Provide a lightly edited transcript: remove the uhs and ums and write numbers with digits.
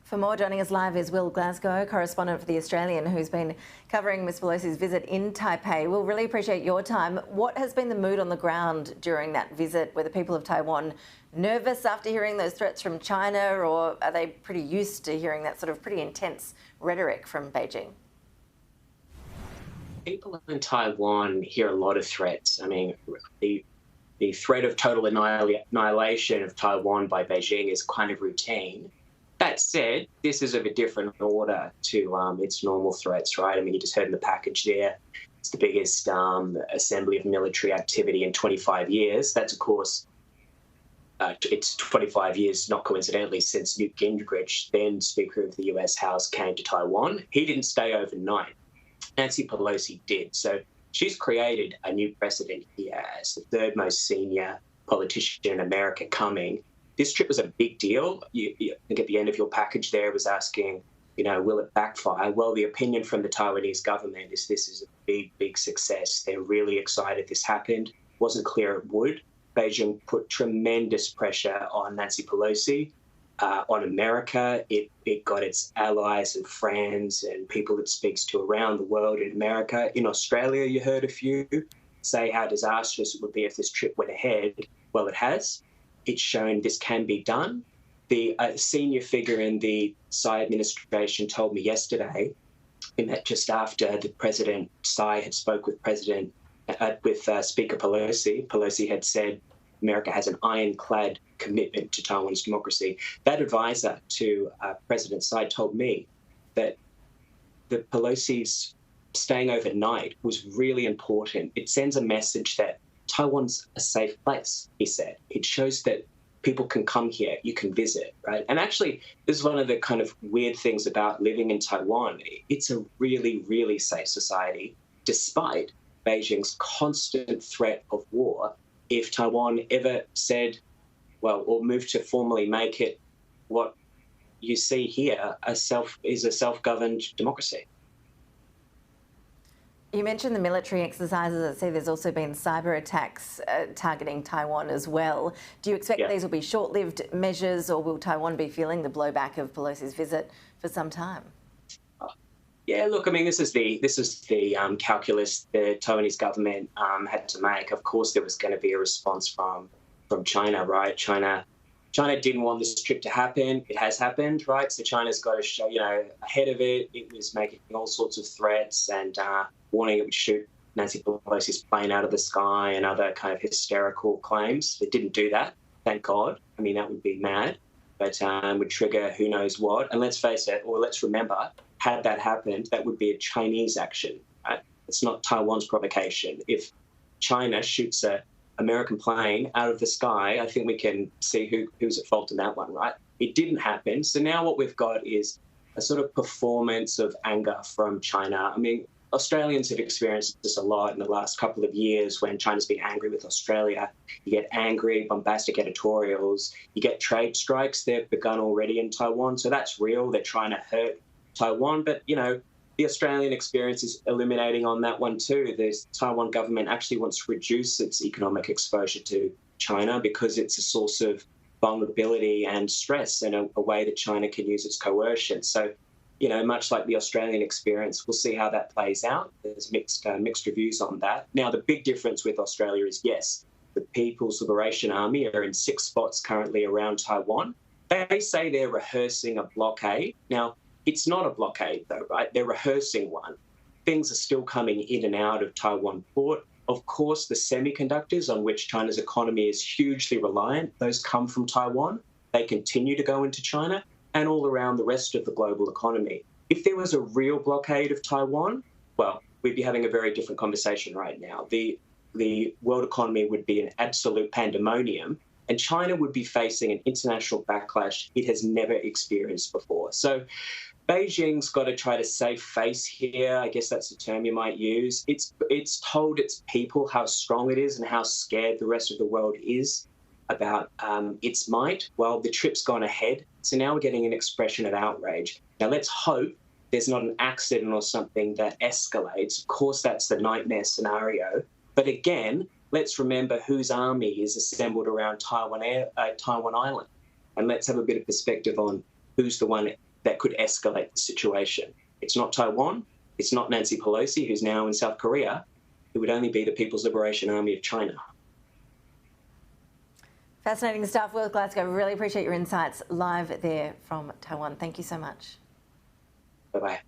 For more, joining us live is Glasgow, correspondent for The Australian, who's been covering Ms Pelosi's visit in Taipei. Will, really appreciate your time. What has been the mood on the ground during that visit? Were the people of Taiwan nervous after hearing those threats from China, or are they pretty used to hearing that sort of pretty intense rhetoric from Beijing? People in Taiwan hear a lot of threats. I mean, the threat of total annihilation of Taiwan by Beijing is kind of routine. That said, this is of a different order to its normal threats, right? I mean, you just heard in the package there, it's the biggest assembly of military activity in 25 years. That's, of course, it's 25 years, not coincidentally, since Newt Gingrich, then Speaker of the US House, came to Taiwan. He didn't stay overnight. Nancy Pelosi did. So she's created a new precedent here as the third most senior politician in America coming. This trip was a big deal. I think at the end of your package there was asking, will it backfire? Well, the opinion from the Taiwanese government is this is a big, big success. They're really excited this happened. Wasn't clear it would. Beijing put tremendous pressure on Nancy Pelosi, on America. It got its allies and friends and people it speaks to around the world in America. In Australia, you heard a few say how disastrous it would be if this trip went ahead. Well, it has. It's shown this can be done. The senior figure in the Tsai administration told me yesterday, we met just after the President Tsai had spoke with Speaker Pelosi. Pelosi had said America has an ironclad commitment to Taiwan's democracy. That advisor to President Tsai told me that the Pelosi's staying overnight was really important. It sends a message that Taiwan's a safe place, he said. It shows that people can come here, you can visit, right? And actually, this is one of the kind of weird things about living in Taiwan. It's a really, really safe society, despite Beijing's constant threat of war. If Taiwan ever said, or moved to formally make it what you see here, is a self-governed democracy. You mentioned the military exercises. I see there's also been cyber attacks targeting Taiwan as well. Do you expect these will be short-lived measures, or will Taiwan be feeling the blowback of Pelosi's visit for some time? Yeah, look, I mean, this is the calculus the Taiwanese government had to make. Of course, there was going to be a response from China, right? China didn't want this trip to happen. It has happened, right? So China's got to show, ahead of it. It was making all sorts of threats and warning it would shoot Nancy Pelosi's plane out of the sky and other kind of hysterical claims. It didn't do that, thank God. I mean, that would be mad, but would trigger who knows what. And let's face it, or let's remember, had that happened, that would be a Chinese action, right? It's not Taiwan's provocation. If China shoots a American plane out of the sky, I think we can see who's at fault in that one, right? It didn't happen. So now what we've got is a sort of performance of anger from China. I mean, Australians have experienced this a lot in the last couple of years when China's been angry with Australia. You get angry, bombastic editorials. You get trade strikes. They've begun already in Taiwan. So that's real. They're trying to hurt Taiwan. But, the Australian experience is illuminating on that one too. The Taiwan government actually wants to reduce its economic exposure to China because it's a source of vulnerability and stress and a way that China can use its coercion. So, much like the Australian experience, we'll see how that plays out. There's mixed reviews on that. Now, the big difference with Australia is, yes, the People's Liberation Army are in 6 spots currently around Taiwan. They say they're rehearsing a blockade. Now, it's not a blockade, though, right? They're rehearsing one. Things are still coming in and out of Taiwan port. Of course, the semiconductors on which China's economy is hugely reliant, those come from Taiwan. They continue to go into China and all around the rest of the global economy. If there was a real blockade of Taiwan, well, we'd be having a very different conversation right now. The world economy would be an absolute pandemonium, and China would be facing an international backlash it has never experienced before. So Beijing's got to try to save face here. I guess that's the term you might use. It's told its people how strong it is and how scared the rest of the world is about its might. Well, the trip's gone ahead. So now we're getting an expression of outrage. Now, let's hope there's not an accident or something that escalates. Of course, that's the nightmare scenario. But again, let's remember whose army is assembled around Taiwan Island. And let's have a bit of perspective on who's the one that could escalate the situation. It's not Taiwan. It's not Nancy Pelosi, who's now in South Korea. It would only be the People's Liberation Army of China. Fascinating stuff. Will Glasgow, really appreciate your insights live there from Taiwan. Thank you so much. Bye-bye.